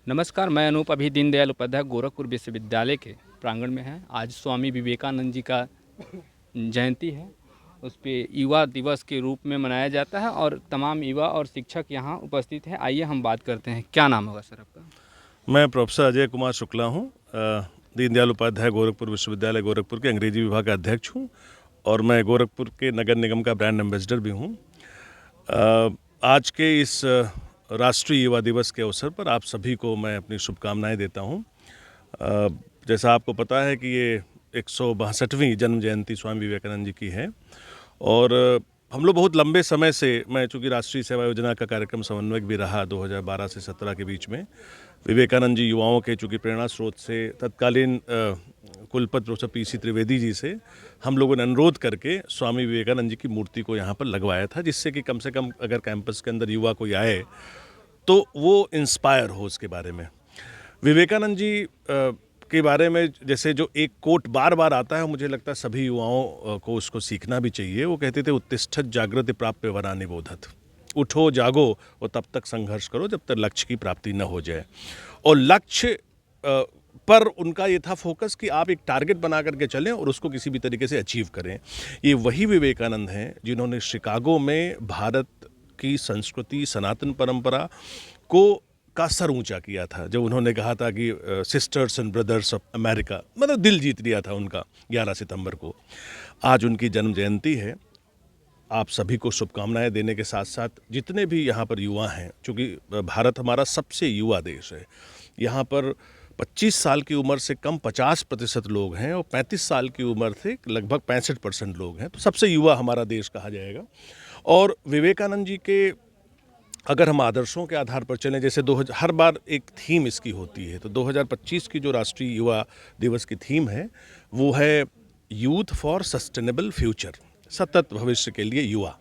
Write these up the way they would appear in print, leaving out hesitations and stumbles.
नमस्कार, मैं अनूप अभी दीनदयाल उपाध्याय गोरखपुर विश्वविद्यालय के प्रांगण में हैं। आज स्वामी विवेकानंद जी का जयंती है। उस पे युवा दिवस के रूप में मनाया जाता है और तमाम युवा और शिक्षक यहाँ उपस्थित हैं। आइए हम बात करते हैं। क्या नाम होगा सर आपका? मैं प्रोफेसर अजय कुमार शुक्ला हूँ। दीनदयाल उपाध्याय गोरखपुर विश्वविद्यालय गोरखपुर के अंग्रेजी विभाग का अध्यक्ष हूँ और मैं गोरखपुर के नगर निगम का ब्रांड एम्बेसडर भी हूँ। आज के इस राष्ट्रीय युवा दिवस के अवसर पर आप सभी को मैं अपनी शुभकामनाएं देता हूँ। जैसा आपको पता है कि ये 162वीं जन्म जयंती स्वामी विवेकानंद जी की है और हम लोग बहुत लंबे समय से, मैं चूँकि राष्ट्रीय सेवा योजना का कार्यक्रम समन्वयक भी रहा 2012 से 17 के बीच में, विवेकानंद जी युवाओं के चूँकि प्रेरणा स्रोत से तत्कालीन कुलपति प्रोफेसर पीसी त्रिवेदी जी से हम लोगों ने अनुरोध करके स्वामी विवेकानंद जी की मूर्ति को यहाँ पर लगवाया था, जिससे कि कम से कम अगर कैंपस के अंदर युवा कोई आए तो वो इंस्पायर हो उसके बारे में। विवेकानंद जी के बारे में जैसे जो एक कोट बार बार आता है, मुझे लगता है सभी युवाओं को उसको सीखना भी चाहिए। वो कहते थे, उत्तिष्ठत जागृति प्राप्य वरा निबोधत। उठो जागो और तब तक संघर्ष करो जब तक लक्ष्य की प्राप्ति न हो जाए। और लक्ष्य पर उनका ये था फोकस कि आप एक टारगेट बना करके चलें और उसको किसी भी तरीके से अचीव करें। ये वही विवेकानंद हैं जिन्होंने शिकागो में भारत की संस्कृति, सनातन परंपरा का सर ऊंचा किया था, जब उन्होंने कहा था कि sisters and brothers of America, मतलब दिल जीत लिया था उनका 11 सितंबर को। आज उनकी जन्म जयंती है। आप सभी को शुभकामनाएं देने के साथ साथ जितने भी यहाँ पर युवा हैं, क्योंकि भारत हमारा सबसे युवा देश है, यहाँ पर 25 साल की उम्र से कम 50% लोग हैं और 35 साल की उम्र से लगभग 65% लोग हैं, तो सबसे युवा हमारा देश कहा जाएगा। और विवेकानंद जी के अगर हम आदर्शों के आधार पर चलें, जैसे हर बार एक थीम इसकी होती है, तो 2025 की जो राष्ट्रीय युवा दिवस की थीम है वो है यूथ फॉर सस्टेनेबल फ्यूचर, सतत भविष्य के लिए युवा।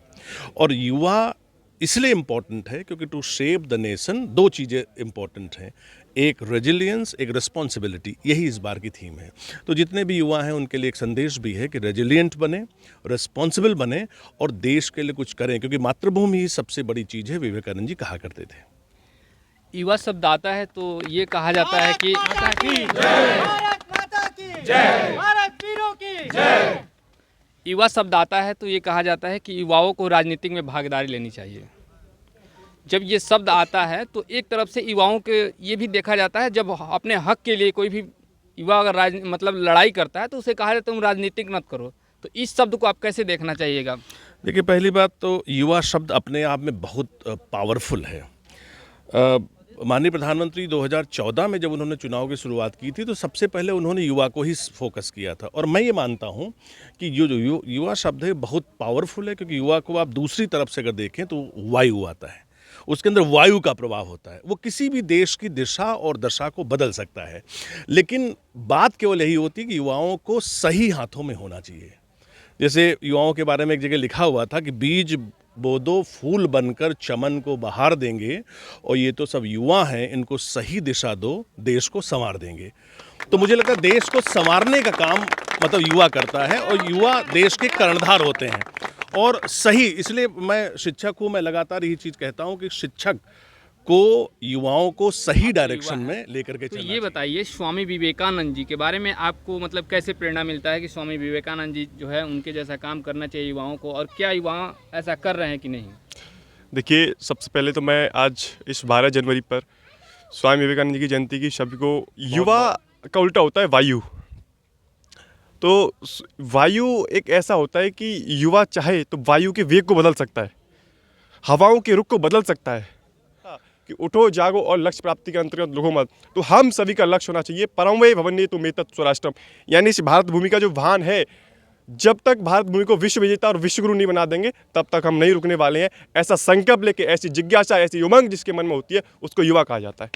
और युवा इसलिए इम्पॉर्टेंट है क्योंकि टू शेप द नेशन दो चीज़ें इम्पॉर्टेंट हैं, एक रेजिलियंस, एक रिस्पॉन्सिबिलिटी, यही इस बार की थीम है। तो जितने भी युवा हैं उनके लिए एक संदेश भी है कि रेजिलियंट बने, रिस्पॉन्सिबल बने और देश के लिए कुछ करें, क्योंकि मातृभूमि ही सबसे बड़ी चीज़ है, विवेकानंद जी कहा करते थे। युवा शब्द आता है तो ये कहा जाता है कि युवा शब्द आता है तो ये कहा जाता है कि युवाओं को राजनीतिक में भागीदारी लेनी चाहिए। जब ये शब्द आता है तो एक तरफ से युवाओं के ये भी देखा जाता है, जब अपने हक के लिए कोई भी युवा अगर मतलब लड़ाई करता है तो उसे कहा जाता है तुम राजनीतिक मत करो। तो इस शब्द को आप कैसे देखना चाहिएगा? देखिए, पहली बात तो युवा शब्द अपने आप में बहुत पावरफुल है। माननीय प्रधानमंत्री 2014 में जब उन्होंने चुनाव की शुरुआत की थी तो सबसे पहले उन्होंने युवा को ही फोकस किया था। और मैं ये मानता हूँ कि जो युवा शब्द है बहुत पावरफुल है, क्योंकि युवा को आप दूसरी तरफ से अगर देखें तो वायु आता है, उसके अंदर वायु का प्रभाव होता है, वो किसी भी देश की दिशा और दशा को बदल सकता है। लेकिन बात केवल यही होती है कि युवाओं को सही हाथों में होना चाहिए। जैसे युवाओं के बारे में एक जगह लिखा हुआ था कि बीज बो दो, फूल बनकर चमन को बहार देंगे, और ये तो सब युवा हैं, इनको सही दिशा दो, देश को संवार देंगे। तो मुझे लगता है देश को संवारने का काम मतलब युवा करता है और युवा देश के कर्णधार होते हैं। और सही, इसलिए मैं शिक्षक हूँ, मैं लगातार यही चीज़ कहता हूँ कि शिक्षक को युवाओं को सही डायरेक्शन में लेकर के तो चलना ये बताइए, स्वामी विवेकानंद जी के बारे में आपको मतलब कैसे प्रेरणा मिलता है कि स्वामी विवेकानंद जी जो है उनके जैसा काम करना चाहिए युवाओं को, और क्या युवा ऐसा कर रहे हैं कि नहीं? देखिए, सबसे पहले तो मैं आज इस 12 जनवरी पर स्वामी विवेकानंद जी की जयंती की शब्द को, युवा का उल्टा होता है वायु। तो वायु एक ऐसा होता है कि युवा चाहे तो वायु के वेग को बदल सकता है, हवाओं के रुख को बदल सकता है कि उठो जागो और लक्ष्य प्राप्ति के अंतर्गत लुको मत। तो हम सभी का लक्ष्य होना चाहिए परमवय भवन्येतु मेतत् स्वराष्ट्रम, यानी इस भारत भूमि का जो वाहन है, जब तक भारत भूमि को विश्व विजेता और विश्वगुरु नहीं बना देंगे तब तक हम नहीं रुकने वाले हैं। ऐसा संकल्प लेके, ऐसी जिज्ञासा, ऐसी उमंग जिसके मन में होती है, उसको युवा कहा जाता है।